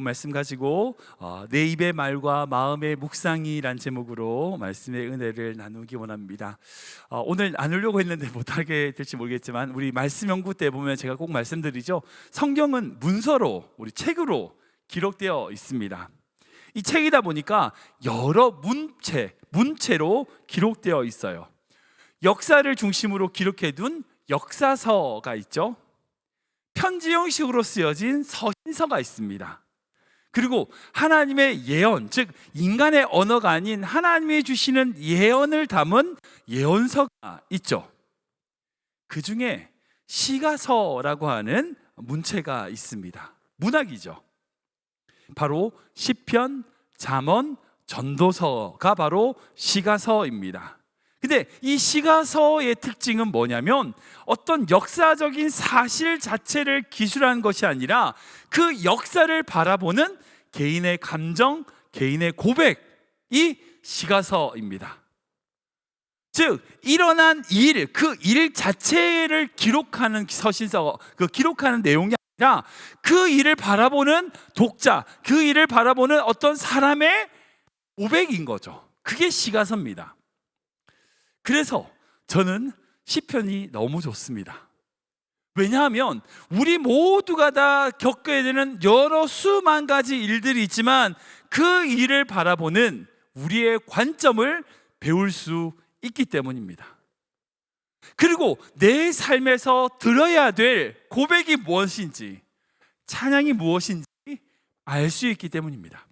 말씀 가지고 내 입의 말과 마음의 묵상이란 제목으로 말씀의 은혜를 나누기 원합니다. 오늘 나누려고 했는데 못하게 될지 모르겠지만 우리 말씀 연구 때 보면 제가 꼭 말씀드리죠. 성경은 문서로, 우리 책으로 기록되어 있습니다. 이 책이다 보니까 여러 문체로 기록되어 있어요. 역사를 중심으로 기록해둔 역사서가 있죠. 편지 형식으로 쓰여진 서신서가 있습니다. 그리고 하나님의 예언, 즉 인간의 언어가 아닌 하나님이 주시는 예언을 담은 예언서가 있죠. 그 중에 시가서라고 하는 문체가 있습니다. 문학이죠. 바로 시편, 잠언, 전도서가 바로 시가서입니다. 근데 이 시가서의 특징은 뭐냐면 어떤 역사적인 사실 자체를 기술한 것이 아니라 그 역사를 바라보는 개인의 감정, 개인의 고백이 시가서입니다. 즉 일어난 일, 그 일 자체를 기록하는 서신서, 그 기록하는 내용이 아니라 그 일을 바라보는 독자, 그 일을 바라보는 어떤 사람의 고백인 거죠. 그게 시가서입니다. 그래서 저는 시편이 너무 좋습니다. 왜냐하면 우리 모두가 다 겪어야 되는 여러 수만 가지 일들이 있지만 그 일을 바라보는 우리의 관점을 배울 수 있기 때문입니다. 그리고 내 삶에서 들어야 될 고백이 무엇인지, 찬양이 무엇인지 알 수 있기 때문입니다.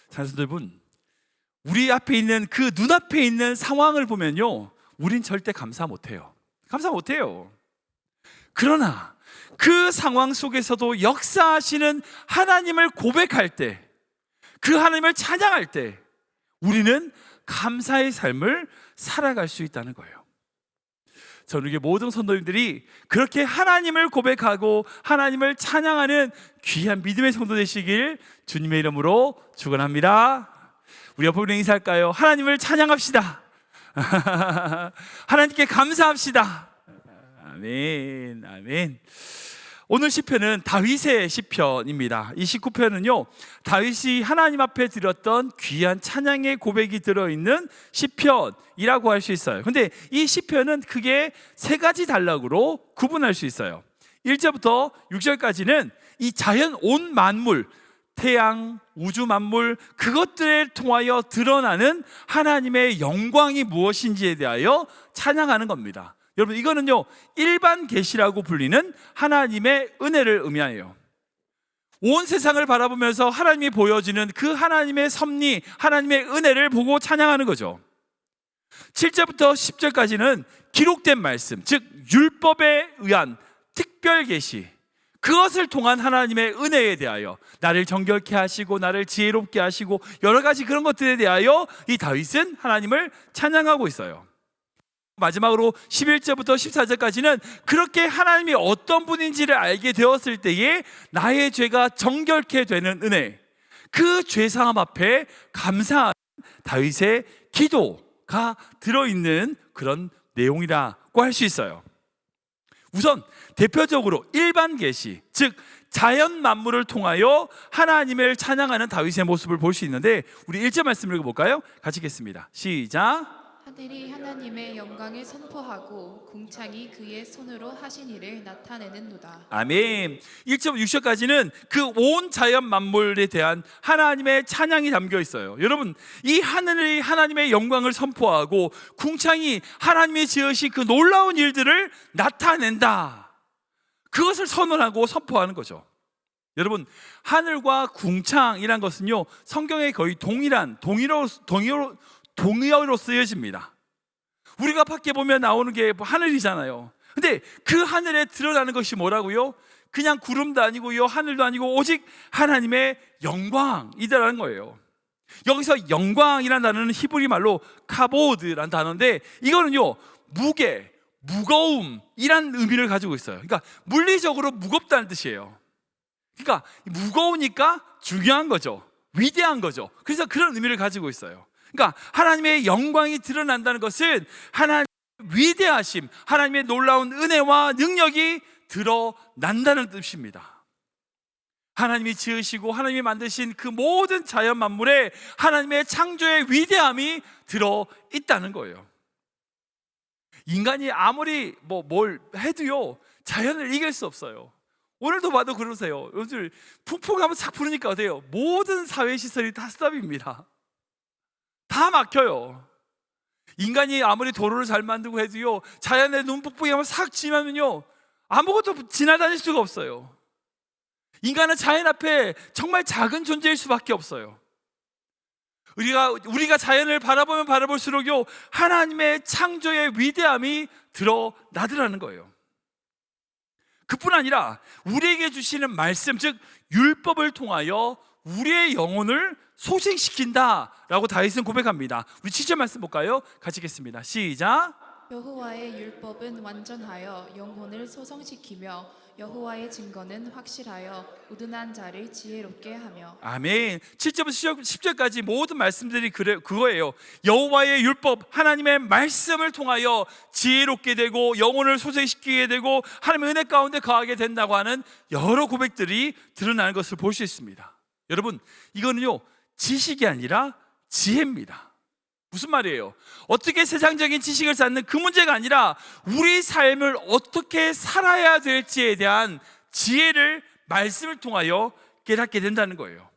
사랑하는 여러분, 우리 앞에 있는 그 눈앞에 있는 상황을 보면요, 우린 절대 감사 못해요. 감사 못해요. 그러나 그 상황 속에서도 역사하시는 하나님을 고백할 때, 그 하나님을 찬양할 때 우리는 감사의 삶을 살아갈 수 있다는 거예요. 저는 우리 모든 성도님들이 그렇게 하나님을 고백하고 하나님을 찬양하는 귀한 믿음의 성도 되시길 주님의 이름으로 축원합니다. 우리 옆으로 인사할까요? 하나님을 찬양합시다. 하나님께 감사합시다. 아멘, 아멘. 오늘 시편은 다윗의 시편입니다. 이 19편은요, 다윗이 하나님 앞에 드렸던 귀한 찬양의 고백이 들어있는 시편이라고 할 수 있어요. 근데 이 시편은 크게 세 가지 단락으로 구분할 수 있어요. 1절부터 6절까지는 이 자연 온 만물, 태양, 우주 만물, 그것들을 통하여 드러나는 하나님의 영광이 무엇인지에 대하여 찬양하는 겁니다. 여러분, 이거는요 일반 계시라고 불리는 하나님의 은혜를 의미해요. 온 세상을 바라보면서 하나님이 보여지는 그 하나님의 섭리, 하나님의 은혜를 보고 찬양하는 거죠. 7절부터 10절까지는 기록된 말씀, 즉 율법에 의한 특별 계시, 그것을 통한 하나님의 은혜에 대하여 나를 정결케 하시고 나를 지혜롭게 하시고 여러 가지 그런 것들에 대하여 이 다윗은 하나님을 찬양하고 있어요. 마지막으로 11절부터 14절까지는 그렇게 하나님이 어떤 분인지를 알게 되었을 때에 나의 죄가 정결케 되는 은혜, 그 죄사함 앞에 감사한 다윗의 기도가 들어있는 그런 내용이라고 할 수 있어요. 우선 대표적으로 일반 계시, 즉 자연 만물을 통하여 하나님을 찬양하는 다윗의 모습을 볼 수 있는데, 우리 1절 말씀을 읽어볼까요? 같이 읽겠습니다. 시작. 하늘이 하나님의 영광을 선포하고 궁창이 그의 손으로 하신 일을 나타내는도다. 아멘. 1절 6절까지는 그 온 자연 만물에 대한 하나님의 찬양이 담겨 있어요. 여러분, 이 하늘이 하나님의 영광을 선포하고 궁창이 하나님이 지으신 그 놀라운 일들을 나타낸다, 그것을 선언하고 선포하는 거죠. 여러분, 하늘과 궁창이란 것은요 성경에 거의 동일한 동의어로 쓰여집니다. 우리가 밖에 보면 나오는 게 하늘이잖아요. 근데 그 하늘에 드러나는 것이 뭐라고요? 그냥 구름도 아니고요, 하늘도 아니고 오직 하나님의 영광이라는 거예요. 여기서 영광이라는 단어는 히브리 말로 카보드라는 단어인데, 이거는요 무게, 무거움이란 의미를 가지고 있어요. 그러니까 물리적으로 무겁다는 뜻이에요. 그러니까 무거우니까 중요한 거죠, 위대한 거죠. 그래서 그런 의미를 가지고 있어요. 그러니까 하나님의 영광이 드러난다는 것은 하나님의 위대하심, 하나님의 놀라운 은혜와 능력이 드러난다는 뜻입니다. 하나님이 지으시고 하나님이 만드신 그 모든 자연 만물에 하나님의 창조의 위대함이 들어 있다는 거예요. 인간이 아무리 뭘 해도요, 자연을 이길 수 없어요. 오늘도 봐도 그러세요. 요즘 풍풍 한번 착 부르니까 어때요? 모든 사회시설이 다 스탑입니다. 다 막혀요. 인간이 아무리 도로를 잘 만들고 해도요, 자연의 눈폭풍이 한번 싹 지나면요, 아무것도 지나다닐 수가 없어요. 인간은 자연 앞에 정말 작은 존재일 수밖에 없어요. 우리가 자연을 바라보면 바라볼수록요, 하나님의 창조의 위대함이 드러나더라는 거예요. 그뿐 아니라 우리에게 주시는 말씀, 즉 율법을 통하여 우리의 영혼을 소생시킨다라고 다윗은 고백합니다. 우리 7절 말씀 볼까요? 같이 읽겠습니다. 시작. 여호와의 율법은 완전하여 영혼을 소성시키며 여호와의 증거는 확실하여 우둔한 자를 지혜롭게 하며. 아멘. 7절부터 10절까지 모든 말씀들이 그거예요. 여호와의 율법, 하나님의 말씀을 통하여 지혜롭게 되고 영혼을 소생시키게 되고 하나님의 은혜 가운데 거하게 된다고 하는 여러 고백들이 드러나는 것을 볼 수 있습니다. 여러분, 이거는요, 지식이 아니라 지혜입니다. 무슨 말이에요? 어떻게 세상적인 지식을 쌓는 그 문제가 아니라 우리 삶을 어떻게 살아야 될지에 대한 지혜를 말씀을 통하여 깨닫게 된다는 거예요.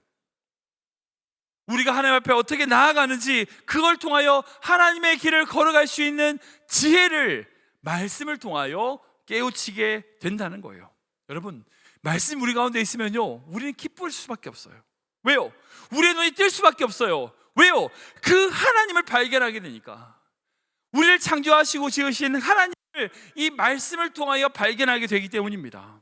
우리가 하나님 앞에 어떻게 나아가는지 그걸 통하여 하나님의 길을 걸어갈 수 있는 지혜를 말씀을 통하여 깨우치게 된다는 거예요. 여러분, 말씀 우리 가운데 있으면요, 우리는 기쁠 수밖에 없어요. 왜요? 우리의 눈이 뜰 수밖에 없어요. 왜요? 그 하나님을 발견하게 되니까. 우리를 창조하시고 지으신 하나님을 이 말씀을 통하여 발견하게 되기 때문입니다.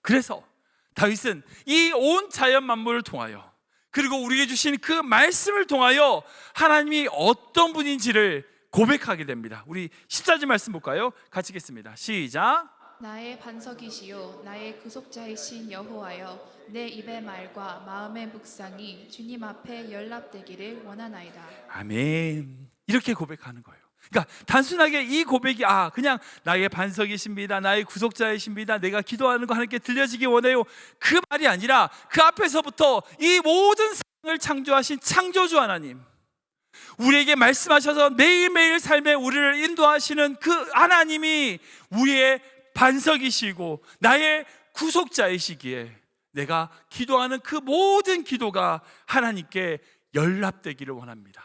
그래서 다윗은 이 온 자연 만물을 통하여, 그리고 우리에게 주신 그 말씀을 통하여 하나님이 어떤 분인지를 고백하게 됩니다. 우리 14절 말씀 볼까요? 같이 읽겠습니다. 시작. 나의 반석이시요 나의 구속자이신 여호와여, 내 입의 말과 마음의 묵상이 주님 앞에 연락되기를 원하나이다. 아멘. 이렇게 고백하는 거예요. 그러니까 단순하게 이 고백이 그냥 나의 반석이십니다, 나의 구속자이십니다, 내가 기도하는 거 하나님께 들려지기 원해요, 그 말이 아니라 그 앞에서부터 이 모든 세상을 창조하신 창조주 하나님, 우리에게 말씀하셔서 매일매일 삶에 우리를 인도하시는 그 하나님이 우리의 반석이시고 나의 구속자이시기에 내가 기도하는 그 모든 기도가 하나님께 연락되기를 원합니다.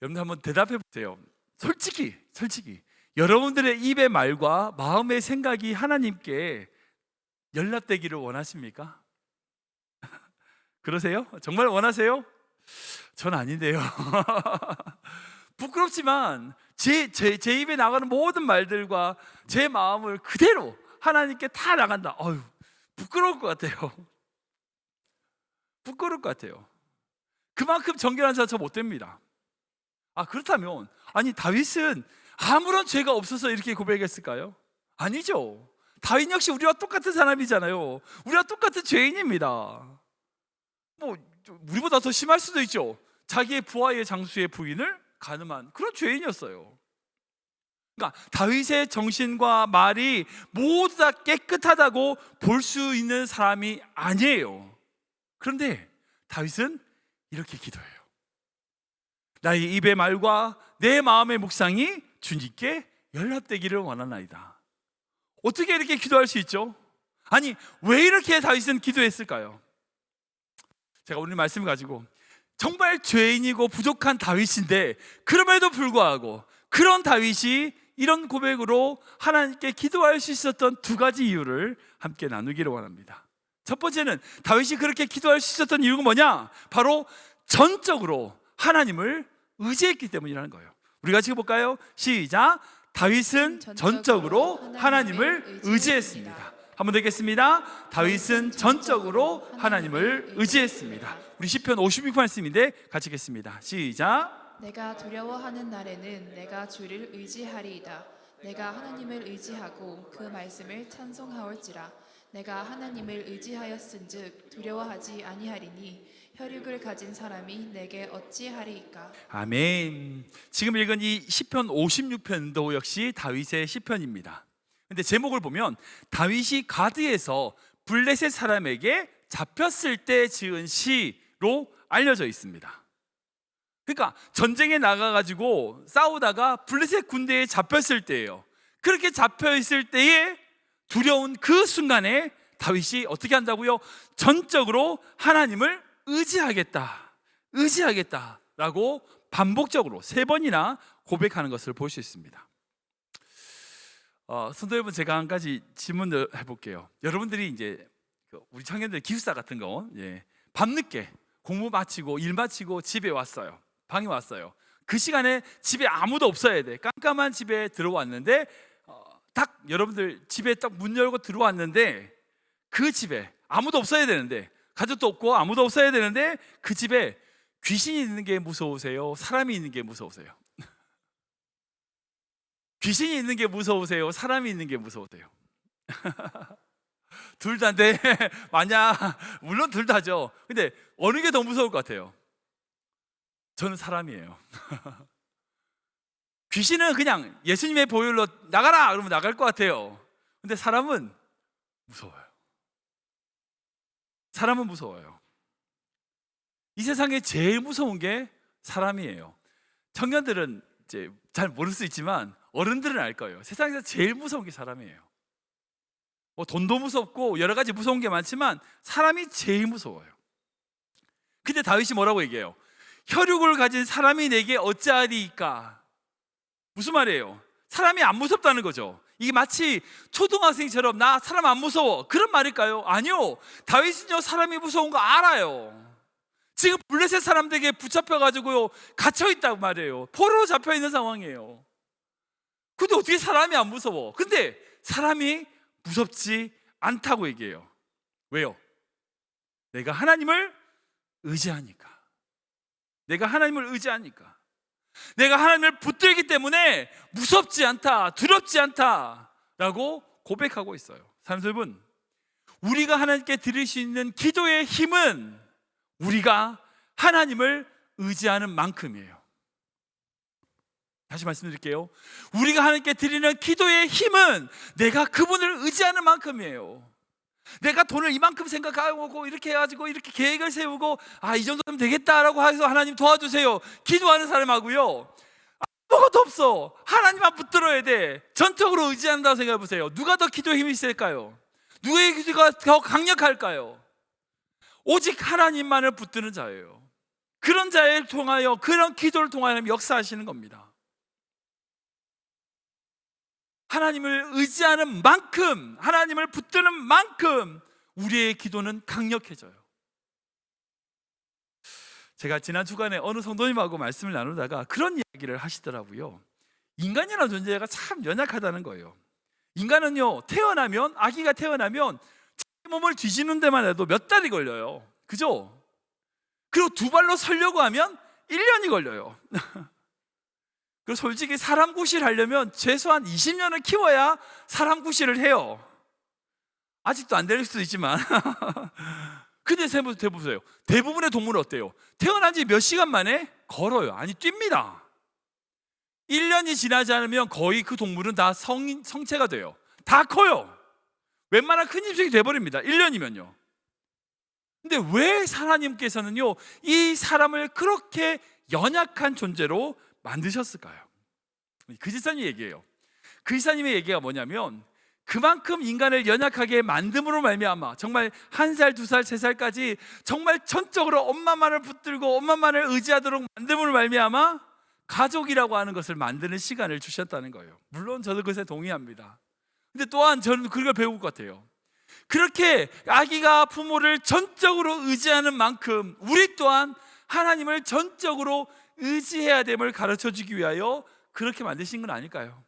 여러분들 한번 대답해 보세요. 솔직히 여러분들의 입의 말과 마음의 생각이 하나님께 연락되기를 원하십니까? 그러세요? 정말 원하세요? 전 아닌데요. 부끄럽지만 제 입에 나가는 모든 말들과 제 마음을 그대로 하나님께 다 나간다. 부끄러울 것 같아요. 부끄러울 것 같아요. 그만큼 정결한 자 저 못 됩니다. 그렇다면 다윗은 아무런 죄가 없어서 이렇게 고백했을까요? 아니죠. 다윗 역시 우리와 똑같은 사람이잖아요. 우리와 똑같은 죄인입니다. 우리보다 더 심할 수도 있죠. 자기의 부하의 장수의 부인을 간음한 그런 죄인이었어요. 그러니까 다윗의 정신과 말이 모두 다 깨끗하다고 볼 수 있는 사람이 아니에요. 그런데 다윗은 이렇게 기도해요. 나의 입의 말과 내 마음의 묵상이 주님께 연락되기를 원하나이다. 어떻게 이렇게 기도할 수 있죠? 왜 이렇게 다윗은 기도했을까요? 제가 오늘 말씀을 가지고 정말 죄인이고 부족한 다윗인데 그럼에도 불구하고 그런 다윗이 이런 고백으로 하나님께 기도할 수 있었던 두 가지 이유를 함께 나누기를 원합니다. 첫 번째는 다윗이 그렇게 기도할 수 있었던 이유가 뭐냐? 바로 전적으로 하나님을 의지했기 때문이라는 거예요. 우리 같이 볼까요? 시작. 다윗은 전적으로 하나님을 의지했습니다. 한번 되겠습니다. 다윗은 전적으로 하나님을 의지했습니다. 우리 시편 56편 말씀인데 같이 읽겠습니다. 시작. 내가 두려워하는 날에는 내가 주를 의지하리이다. 내가 하나님을 의지하고 그 말씀을 찬송하올지라. 내가 하나님을 의지하였은즉 두려워하지 아니하리니 혈육을 가진 사람이 내게 어찌하리이까. 아멘. 지금 읽은 이 시편 56편도 역시 다윗의 시편입니다. 근데 제목을 보면 다윗이 가드에서 블레셋 사람에게 잡혔을 때 지은 시로 알려져 있습니다. 그러니까 전쟁에 나가가지고 싸우다가 블레셋 군대에 잡혔을 때예요. 그렇게 잡혀있을 때에 두려운 그 순간에 다윗이 어떻게 한다고요? 전적으로 하나님을 의지하겠다라고 반복적으로 3번이나 고백하는 것을 볼 수 있습니다. 성도 여러분, 제가 한 가지 질문을 해볼게요. 여러분들이 이제 우리 청년들 기숙사 같은 거, 밤늦게 공부 마치고 일 마치고 집에 왔어요. 방에 왔어요. 그 시간에 집에 아무도 없어야 돼. 깜깜한 집에 들어왔는데 딱 여러분들 집에 딱 문 열고 들어왔는데 그 집에 아무도 없어야 되는데, 가족도 없고 아무도 없어야 되는데 그 집에 귀신이 있는 게 무서우세요? 사람이 있는 게 무서우세요? 귀신이 있는 게 무서우세요? 사람이 있는 게 무서우세요? 둘 다인데 만약 물론 둘 다죠. 근데 어느 게 더 무서울 것 같아요? 저는 사람이에요. 귀신은 그냥 예수님의 보혈로 나가라 그러면 나갈 것 같아요. 근데 사람은 무서워요. 사람은 무서워요. 이 세상에 제일 무서운 게 사람이에요. 청년들은 이제 잘 모를 수 있지만 어른들은 알 거예요. 세상에서 제일 무서운 게 사람이에요. 뭐 돈도 무섭고 여러 가지 무서운 게 많지만 사람이 제일 무서워요. 근데 다윗이 뭐라고 얘기해요? 혈육을 가진 사람이 내게 어찌하리이까? 무슨 말이에요? 사람이 안 무섭다는 거죠. 이게 마치 초등학생처럼 나 사람 안 무서워 그런 말일까요? 아니요. 다윗은요 사람이 무서운 거 알아요. 지금 블레셋 사람들에게 붙잡혀가지고요 갇혀있다고 말이에요. 포로로 잡혀있는 상황이에요. 근데 어떻게 사람이 안 무서워? 근데 사람이 무섭지 않다고 얘기해요. 왜요? 내가 하나님을 의지하니까. 내가 하나님을 의지하니까. 내가 하나님을 붙들기 때문에 무섭지 않다, 두렵지 않다 라고 고백하고 있어요. 사랑하는 여러분, 우리가 하나님께 드릴 수 있는 기도의 힘은 우리가 하나님을 의지하는 만큼이에요. 다시 말씀드릴게요. 우리가 하나님께 드리는 기도의 힘은 내가 그분을 의지하는 만큼이에요. 내가 돈을 이만큼 생각하고 이렇게 해가지고 이렇게 계획을 세우고 이 정도면 되겠다라고 해서 하나님 도와주세요 기도하는 사람하고요 아무것도 없어 하나님만 붙들어야 돼 전적으로 의지한다고 생각해 보세요. 누가 더 기도에 힘이 있을까요? 누구의 기도가 더 강력할까요? 오직 하나님만을 붙드는 자예요. 그런 자를 통하여, 그런 기도를 통하여 역사하시는 겁니다. 하나님을 의지하는 만큼, 하나님을 붙드는 만큼 우리의 기도는 강력해져요. 제가 지난 주간에 어느 성도님하고 말씀을 나누다가 그런 이야기를 하시더라고요. 인간이라는 존재가 참 연약하다는 거예요. 인간은요 태어나면, 아기가 태어나면 자기 몸을 뒤지는 데만 해도 몇 달이 걸려요. 그죠? 그리고 두 발로 서려고 하면 1년이 걸려요. 그리고 솔직히 사람 구실 하려면 최소한 20년을 키워야 사람 구실을 해요. 아직도 안 될 수도 있지만 근데 해보세요. 대부분의 동물은 어때요? 태어난 지 몇 시간 만에 걸어요. 아니 뜁니다. 1년이 지나지 않으면 거의 그 동물은 다 성체가 돼요. 다 커요. 웬만한 큰 힘색이 돼버립니다. 1년이면요. 근데 왜 하나님께서는요 이 사람을 그렇게 연약한 존재로 만드셨을까요? 그 지사님 얘기예요. 그 지사님의 얘기가 뭐냐면 그만큼 인간을 연약하게 만듦으로 말미암아 정말 1살, 2살, 3살까지 정말 전적으로 엄마만을 붙들고 엄마만을 의지하도록 만듦으로 말미암아 가족이라고 하는 것을 만드는 시간을 주셨다는 거예요. 물론 저도 그것에 동의합니다. 근데 또한 저는 그걸 배울 것 같아요. 그렇게 아기가 부모를 전적으로 의지하는 만큼 우리 또한 하나님을 전적으로 의지해야 됨을 가르쳐주기 위하여 그렇게 만드신 건 아닐까요?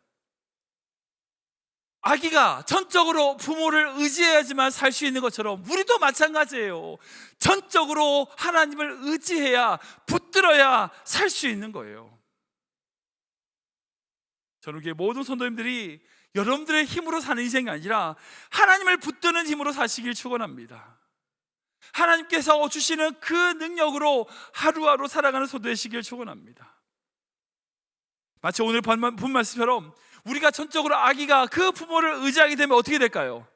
아기가 전적으로 부모를 의지해야지만 살 수 있는 것처럼 우리도 마찬가지예요. 전적으로 하나님을 의지해야, 붙들어야 살 수 있는 거예요. 저는 이게 모든 성도님들이 여러분들의 힘으로 사는 인생이 아니라 하나님을 붙드는 힘으로 사시길 축원합니다. 하나님께서 주시는 그 능력으로 하루하루 살아가는 성도 되시길 축원합니다. 마치 오늘 본 말씀처럼 우리가 전적으로 아기가 그 부모를 의지하게 되면 어떻게 될까요?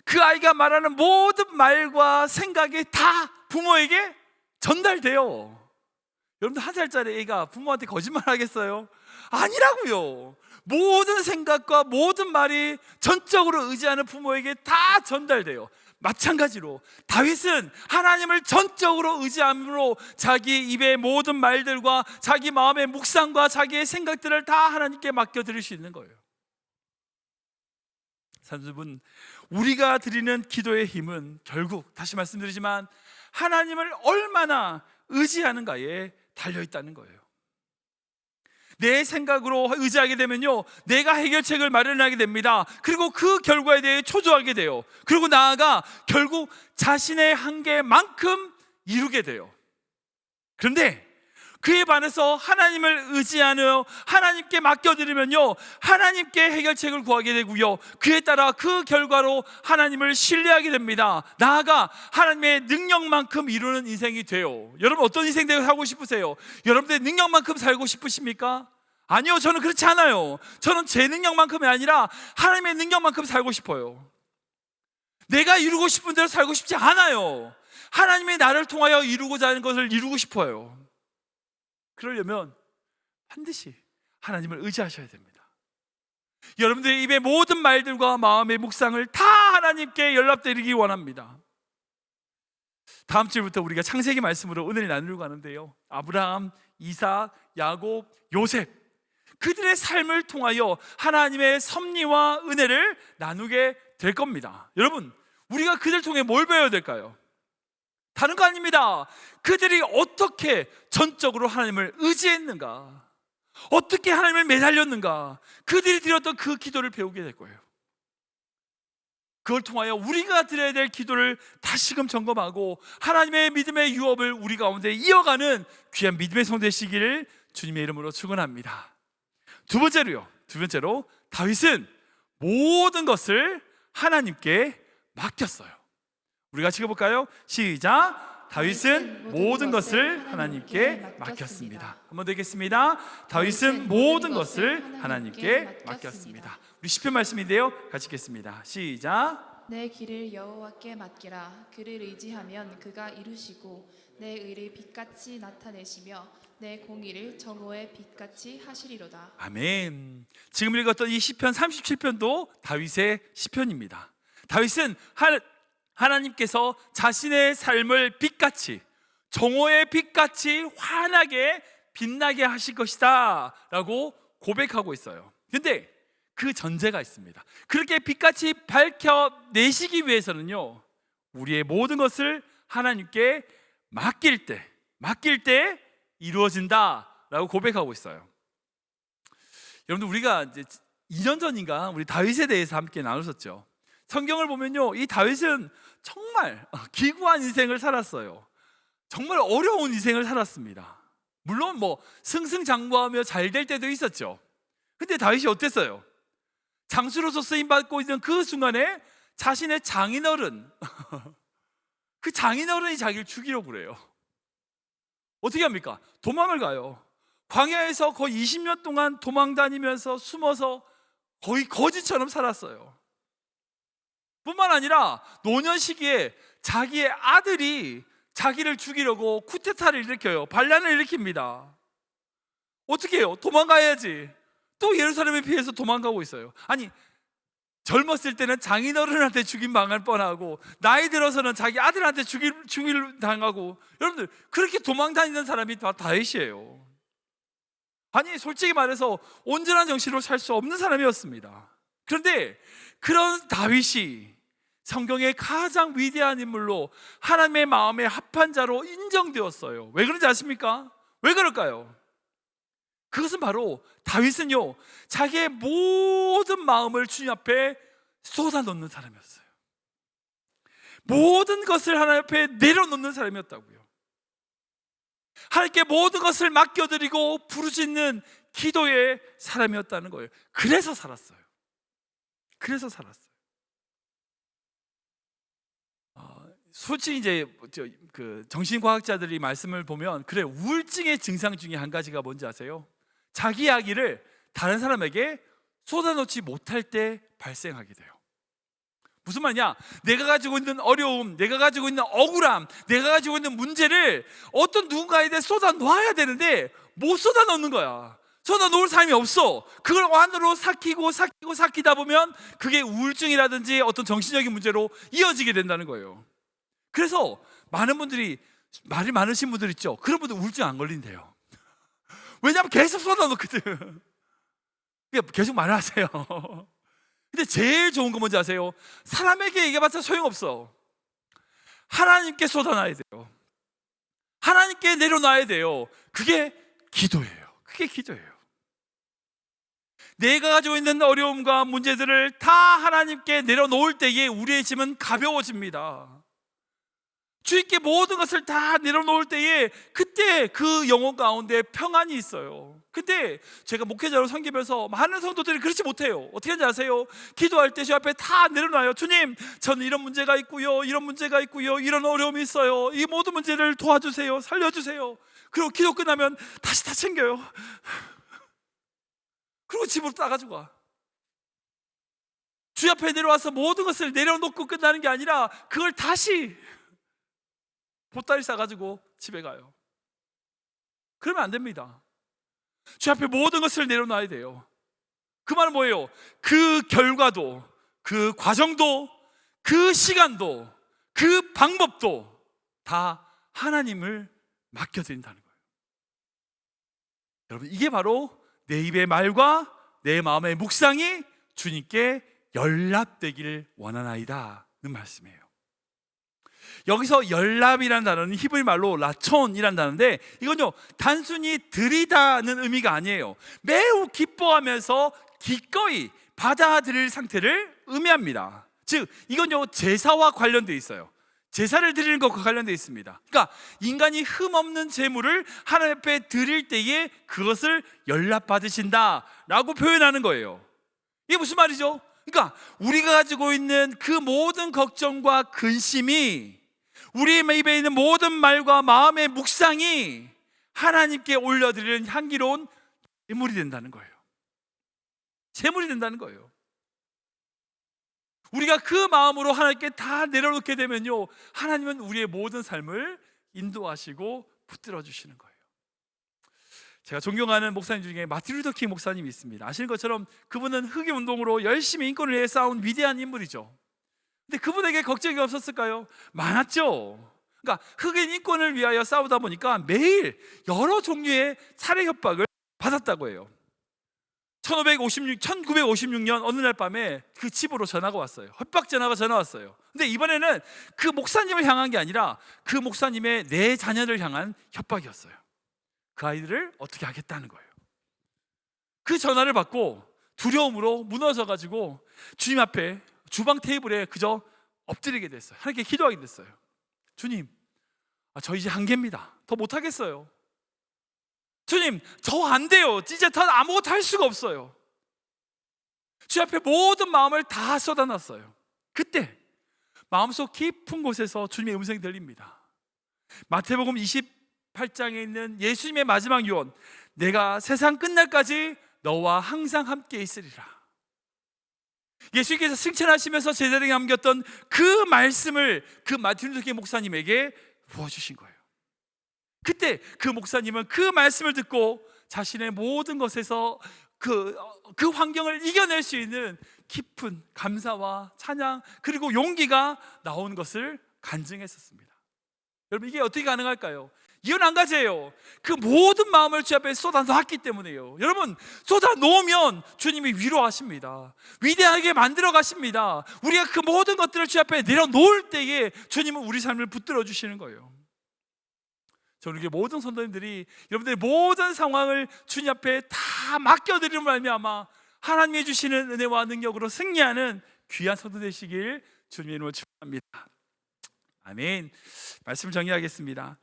그 아이가 말하는 모든 말과 생각이 다 부모에게 전달돼요. 여러분들 1살짜리 애가 부모한테 거짓말 하겠어요? 아니라고요. 모든 생각과 모든 말이 전적으로 의지하는 부모에게 다 전달돼요. 마찬가지로 다윗은 하나님을 전적으로 의지함으로 자기 입의 모든 말들과 자기 마음의 묵상과 자기의 생각들을 다 하나님께 맡겨드릴 수 있는 거예요. 여러분, 우리가 드리는 기도의 힘은 결국 다시 말씀드리지만 하나님을 얼마나 의지하는가에 달려있다는 거예요. 내 생각으로 의지하게 되면요, 내가 해결책을 마련하게 됩니다. 그리고 그 결과에 대해 초조하게 돼요. 그리고 나아가 결국 자신의 한계만큼 이루게 돼요. 그런데 그에 반해서 하나님을 의지하며 하나님께 맡겨드리면요, 하나님께 해결책을 구하게 되고요, 그에 따라 그 결과로 하나님을 신뢰하게 됩니다. 나아가 하나님의 능력만큼 이루는 인생이 돼요. 여러분, 어떤 인생 되고 살고 싶으세요? 여러분들의 능력만큼 살고 싶으십니까? 아니요, 저는 그렇지 않아요. 저는 제 능력만큼이 아니라 하나님의 능력만큼 살고 싶어요. 내가 이루고 싶은 대로 살고 싶지 않아요. 하나님이 나를 통하여 이루고자 하는 것을 이루고 싶어요. 그러려면 반드시 하나님을 의지하셔야 됩니다. 여러분들의 입의 모든 말들과 마음의 묵상을 다 하나님께 연락드리기 원합니다. 다음 주부터 우리가 창세기 말씀으로 은혜를 나누려고 하는데요, 아브라함, 이삭, 야곱, 요셉, 그들의 삶을 통하여 하나님의 섭리와 은혜를 나누게 될 겁니다. 여러분, 우리가 그들 통해 뭘 배워야 될까요? 다른 거 아닙니다. 그들이 어떻게 전적으로 하나님을 의지했는가, 어떻게 하나님을 매달렸는가, 그들이 드렸던 그 기도를 배우게 될 거예요. 그걸 통하여 우리가 드려야 될 기도를 다시금 점검하고 하나님의 믿음의 유업을 우리 가운데 이어가는 귀한 믿음의 성 되시기를 주님의 이름으로 축원합니다. 두 번째로 다윗은 모든 것을 하나님께 맡겼어요. 우리가 같이 읽어볼까요? 시작. 다윗은 모든 것을 하나님께 맡겼습니다. 한 번 더 읽겠습니다. 다윗은 모든 것을 하나님께 맡겼습니다. 우리 시편 말씀인데요, 같이 읽겠습니다. 시작. 내 길을 여호와께 맡기라. 그를 의지하면 그가 이루시고 내 의를 빛같이 나타내시며 내 공의를 정오의 빛같이 하시리로다. 아멘. 지금 읽었던 이 시편 37편도 다윗의 시편입니다. 다윗은 하나님께서 자신의 삶을 빛같이, 정오의 빛같이 환하게 빛나게 하실 것이다 라고 고백하고 있어요. 근데 그 전제가 있습니다. 그렇게 빛같이 밝혀내시기 위해서는요, 우리의 모든 것을 하나님께 맡길 때 이루어진다 라고 고백하고 있어요. 여러분들, 우리가 이제 2년 전인가 우리 다윗에 대해서 함께 나눴었죠. 성경을 보면요, 이 다윗은 정말 기구한 인생을 살았어요. 정말 어려운 인생을 살았습니다. 물론 승승장구하며 잘 될 때도 있었죠. 근데 다윗이 어땠어요? 장수로서 쓰임받고 있는 그 순간에 자신의 장인어른 그 장인어른이 자기를 죽이려고 그래요. 어떻게 합니까? 도망을 가요. 광야에서 거의 20년 동안 도망 다니면서 숨어서 거의 거지처럼 살았어요. 뿐만 아니라 노년 시기에 자기의 아들이 자기를 죽이려고 쿠데타를 일으켜요. 반란을 일으킵니다. 어떻게 해요? 도망가야지. 또 예루살렘에 피해서 도망가고 있어요. 아니, 젊었을 때는 장인어른한테 죽임 당할 뻔하고 나이 들어서는 자기 아들한테 죽일 당하고, 여러분들 그렇게 도망 다니는 사람이 다 다윗이에요. 아니, 솔직히 말해서 온전한 정신으로 살 수 없는 사람이었습니다. 그런데 그런 다윗이 성경의 가장 위대한 인물로 하나님의 마음에 합한 자로 인정되었어요. 왜 그런지 아십니까? 왜 그럴까요? 그것은 바로 다윗은요, 자기의 모든 마음을 주님 앞에 쏟아놓는 사람이었어요. 모든 것을 하나님 앞에 내려놓는 사람이었다고요. 하나님께 모든 것을 맡겨드리고 부르짖는 기도의 사람이었다는 거예요. 그래서 살았어요. 솔직히 이제 그 정신과학자들이 말씀을 보면, 그래, 우울증의 증상 중에 한 가지가 뭔지 아세요? 자기 이야기를 다른 사람에게 쏟아놓지 못할 때 발생하게 돼요. 무슨 말이냐? 내가 가지고 있는 어려움, 내가 가지고 있는 억울함, 내가 가지고 있는 문제를 어떤 누군가에게 쏟아 놓아야 되는데 못 쏟아 놓는 거야. 쏟아 놓을 사람이 없어. 그걸 안으로 삭히다 보면 그게 우울증이라든지 어떤 정신적인 문제로 이어지게 된다는 거예요. 그래서 많은 분들이, 말이 많으신 분들 있죠. 그런 분들 우울증 안 걸린대요. 왜냐하면 계속 쏟아 놓거든. 계속 말하세요. 근데 제일 좋은 건 뭔지 아세요? 사람에게 얘기해봤자 소용없어. 하나님께 쏟아놔야 돼요. 하나님께 내려놔야 돼요. 그게 기도예요. 그게 기도예요. 내가 가지고 있는 어려움과 문제들을 다 하나님께 내려놓을 때에 우리의 짐은 가벼워집니다. 주님께 모든 것을 다 내려놓을 때에 그때 그 영혼 가운데 평안이 있어요. 근데 제가 목회자로 섬기면서 많은 성도들이 그렇지 못해요. 어떻게 하는지 아세요? 기도할 때 주 앞에 다 내려놔요. 주님, 저는 이런 문제가 있고요, 이런 문제가 있고요, 이런 어려움이 있어요. 이 모든 문제를 도와주세요, 살려주세요. 그리고 기도 끝나면 다시 다 챙겨요. 그리고 집으로 따가지고 가. 주 앞에 내려와서 모든 것을 내려놓고 끝나는 게 아니라 그걸 다시 보따리 싸가지고 집에 가요. 그러면 안 됩니다. 주 앞에 모든 것을 내려놔야 돼요. 그 말은 뭐예요? 그 결과도, 그 과정도, 그 시간도, 그 방법도 다 하나님을 맡겨드린다는 거예요. 여러분, 이게 바로 내 입의 말과 내 마음의 묵상이 주님께 연락되기를 원하나이다는 말씀이에요. 여기서 연락이라는 단어는 히브리 말로 라촌이라는 단어인데, 이건요 단순히 드리다는 의미가 아니에요. 매우 기뻐하면서 기꺼이 받아들일 상태를 의미합니다. 즉 이건요 제사와 관련되어 있어요. 제사를 드리는 것과 관련되어 있습니다. 그러니까 인간이 흠없는 제물을 하나님 앞에 드릴 때에 그것을 연락받으신다라고 표현하는 거예요. 이게 무슨 말이죠? 그러니까 우리가 가지고 있는 그 모든 걱정과 근심이, 우리의 입에 있는 모든 말과 마음의 묵상이 하나님께 올려드리는 향기로운 제물이 된다는 거예요. 제물이 된다는 거예요. 우리가 그 마음으로 하나님께 다 내려놓게 되면요, 하나님은 우리의 모든 삶을 인도하시고 붙들어 주시는 거예요. 제가 존경하는 목사님 중에 마틴 루터 킹 목사님이 있습니다. 아시는 것처럼 그분은 흑인 운동으로 열심히 인권을 위해 싸운 위대한 인물이죠. 근데 그분에게 걱정이 없었을까요? 많았죠. 그러니까 흑인 인권을 위하여 싸우다 보니까 매일 여러 종류의 살해 협박을 받았다고 해요. 1956년 어느 날 밤에 그 집으로 전화가 왔어요. 협박 전화 왔어요. 근데 이번에는 그 목사님을 향한 게 아니라 그 목사님의 네 자녀를 향한 협박이었어요. 그 아이들을 어떻게 하겠다는 거예요. 그 전화를 받고 두려움으로 무너져가지고 주님 앞에 주방 테이블에 그저 엎드리게 됐어요. 하나님께 기도하게 됐어요. 주님, 저 이제 한계입니다. 더 못하겠어요. 주님, 저 안 돼요. 이제 더 아무것도 할 수가 없어요. 주 앞에 모든 마음을 다 쏟아놨어요. 그때 마음속 깊은 곳에서 주님의 음성이 들립니다. 마태복음 28장에 있는 예수님의 마지막 유언, 내가 세상 끝날까지 너와 항상 함께 있으리라. 예수님께서 승천하시면서 제자들에게 남겼던 그 말씀을 그 마틴 루터 킹 목사님에게 부어주신 거예요. 그때 그 목사님은 그 말씀을 듣고 자신의 모든 것에서 그 환경을 이겨낼 수 있는 깊은 감사와 찬양 그리고 용기가 나온 것을 간증했었습니다. 여러분, 이게 어떻게 가능할까요? 이유는 한 가지예요. 그 모든 마음을 주 앞에 쏟아놨기 때문이에요. 여러분, 쏟아놓으면 주님이 위로하십니다. 위대하게 만들어 가십니다. 우리가 그 모든 것들을 주 앞에 내려놓을 때에 주님은 우리 삶을 붙들어 주시는 거예요. 저는 우리 모든 성도님들이 여러분들의 모든 상황을 주님 앞에 다 맡겨드리는 말미암아 하나님이 주시는 은혜와 능력으로 승리하는 귀한 성도 되시길 주님의 이름으로 축복합니다. 아멘. 말씀 정리하겠습니다.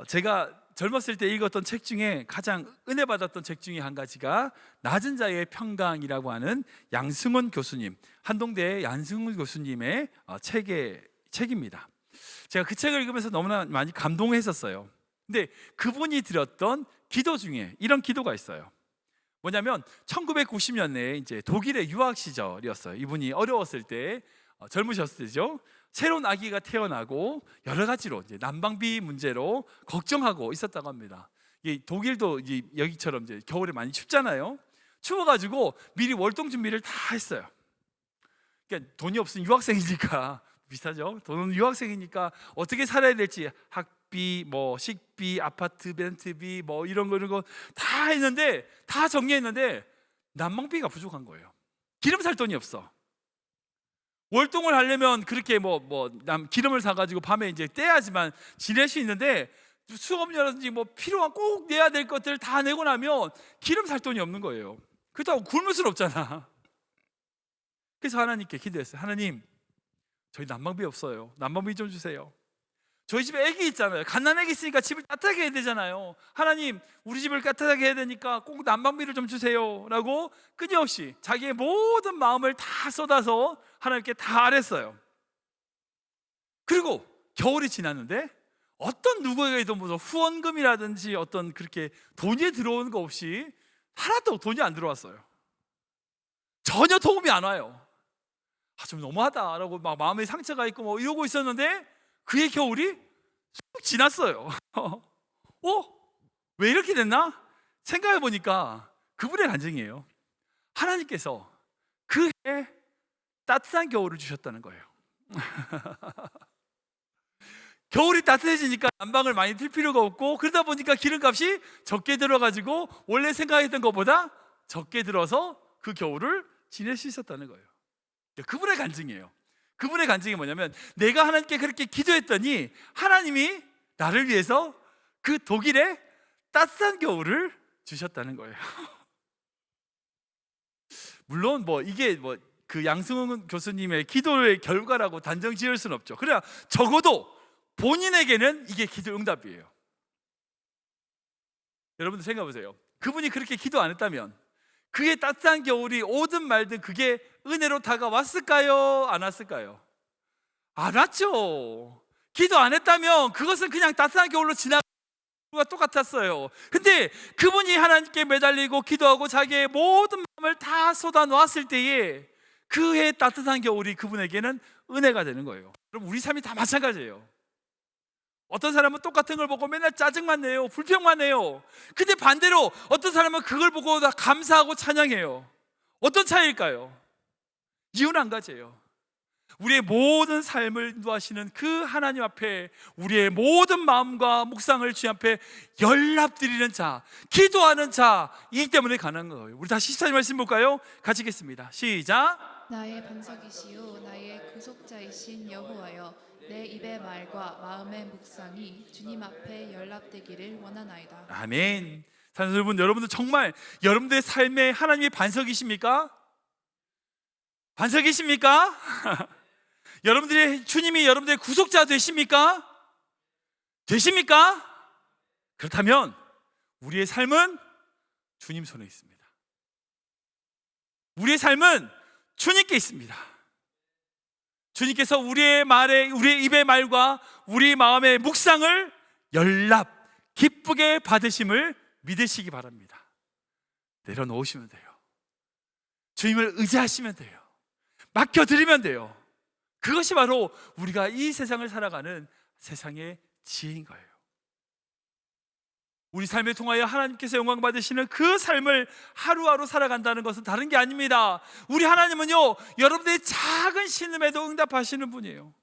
제가 젊었을 때 읽었던 책 중에 가장 은혜 받았던 책 중에 한 가지가 낮은 자의 평강이라고 하는 양승훈 교수님, 한동대 양승훈 교수님의 책입니다. 제가 그 책을 읽으면서 너무나 많이 감동했었어요. 근데 그분이 드렸던 기도 중에 이런 기도가 있어요. 뭐냐면 1990년에 이제 독일의 유학 시절이었어요. 이분이 어려웠을 때, 젊으셨을 때죠. 새로운 아기가 태어나고 여러 가지로 이제 난방비 문제로 걱정하고 있었다고 합니다. 이 독일도 이제 여기처럼 이제 겨울에 많이 춥잖아요. 추워가지고 미리 월동 준비를 다 했어요. 그러니까 돈이 없으면 유학생이니까 비슷하죠. 돈은 유학생이니까 어떻게 살아야 될지 학비, 뭐 식비, 아파트 렌트비, 뭐 이런 거 다 했는데, 다 정리했는데 난방비가 부족한 거예요. 기름 살 돈이 없어. 월동을 하려면 그렇게 기름을 사가지고 밤에 이제 떼야지만 지낼 수 있는데, 수업료라든지 뭐 필요한 꼭 내야 될 것들 다 내고 나면 기름 살 돈이 없는 거예요. 그렇다고 굶을 수는 없잖아. 그래서 하나님께 기도했어요. 하나님, 저희 난방비 없어요. 난방비 좀 주세요. 저희 집에 애기 있잖아요. 갓난애기 있으니까 집을 따뜻하게 해야 되잖아요. 하나님, 우리 집을 따뜻하게 해야 되니까 꼭 난방비를 좀 주세요 라고 끊임없이 자기의 모든 마음을 다 쏟아서 하나님께 다 아뢰었어요. 그리고 겨울이 지났는데 어떤 누구에게도 무슨 후원금이라든지 어떤 그렇게 돈이 들어오는 거 없이 하나도 돈이 안 들어왔어요. 전혀 도움이 안 와요. 좀 너무하다라고 막 마음에 상처가 있고 뭐 이러고 있었는데, 그의 겨울이 쑥 지났어요. 왜 이렇게 됐나? 생각해 보니까 그분의 간증이에요. 하나님께서 그해 따뜻한 겨울을 주셨다는 거예요. 겨울이 따뜻해지니까 난방을 많이 틀 필요가 없고, 그러다 보니까 기름값이 적게 들어가지고 원래 생각했던 것보다 적게 들어서 그 겨울을 지낼 수 있었다는 거예요. 그분의 간증이에요. 그분의 간증이 뭐냐면, 내가 하나님께 그렇게 기도했더니 하나님이 나를 위해서 그 독일에 따뜻한 겨울을 주셨다는 거예요. 물론 이게 그 양승훈 교수님의 기도의 결과라고 단정 지을 수는 없죠. 그러나 적어도 본인에게는 이게 기도 응답이에요. 여러분들 생각해 보세요. 그분이 그렇게 기도 안 했다면 그의 따뜻한 겨울이 오든 말든 그게 은혜로 다가왔을까요? 안 왔을까요? 안 왔죠. 기도 안 했다면 그것은 그냥 따뜻한 겨울로 지나가 똑같았어요. 근데 그분이 하나님께 매달리고 기도하고 자기의 모든 마음을 다 쏟아 놓았을 때에 그의 따뜻한 겨울이 그분에게는 은혜가 되는 거예요. 그럼 우리 삶이 다 마찬가지예요. 어떤 사람은 똑같은 걸 보고 맨날 짜증만 내요, 불평만 해요. 근데 반대로 어떤 사람은 그걸 보고 다 감사하고 찬양해요. 어떤 차이일까요? 이유는 한 가지예요. 우리의 모든 삶을 인도하시는 그 하나님 앞에 우리의 모든 마음과 묵상을 주님 앞에 연락드리는 자, 기도하는 자이기 때문에 가능한 거예요. 우리 다시 14절 말씀 볼까요? 같이 읽겠습니다. 시작. 나의 반석이시요 나의 구속자이신 여호와여, 내 입의 말과 마음의 묵상이 주님 앞에 연락되기를 원하나이다. 아멘. 사랑하는 여러분, 여러분들 정말 여러분들의 삶에 하나님의 반석이십니까? 반석이십니까? 여러분들의 주님이 여러분들의 구속자 되십니까? 되십니까? 그렇다면 우리의 삶은 주님 손에 있습니다. 우리의 삶은 주님께 있습니다. 주님께서 우리의 입의 말과 우리 마음의 묵상을 연락 기쁘게 받으심을 믿으시기 바랍니다. 내려놓으시면 돼요. 주님을 의지하시면 돼요. 맡겨드리면 돼요. 그것이 바로 우리가 이 세상을 살아가는 세상의 지혜인 거예요. 우리 삶에 통하여 하나님께서 영광 받으시는 그 삶을 하루하루 살아간다는 것은 다른 게 아닙니다. 우리 하나님은요, 여러분들의 작은 신음에도 응답하시는 분이에요.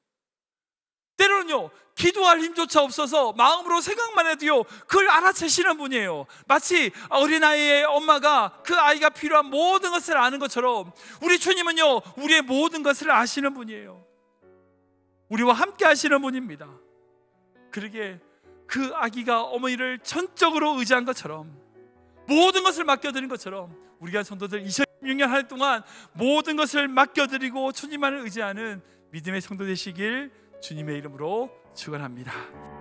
때로는요, 기도할 힘조차 없어서 마음으로 생각만 해도요, 그걸 알아채시는 분이에요. 마치 어린아이의 엄마가 그 아이가 필요한 모든 것을 아는 것처럼 우리 주님은요, 우리의 모든 것을 아시는 분이에요. 우리와 함께 하시는 분입니다. 그러기에 그 아기가 어머니를 전적으로 의지한 것처럼, 모든 것을 맡겨드린 것처럼 우리가 성도들 2016년 한 해 동안 모든 것을 맡겨드리고 주님만을 의지하는 믿음의 성도 되시길 주님의 이름으로 축원합니다.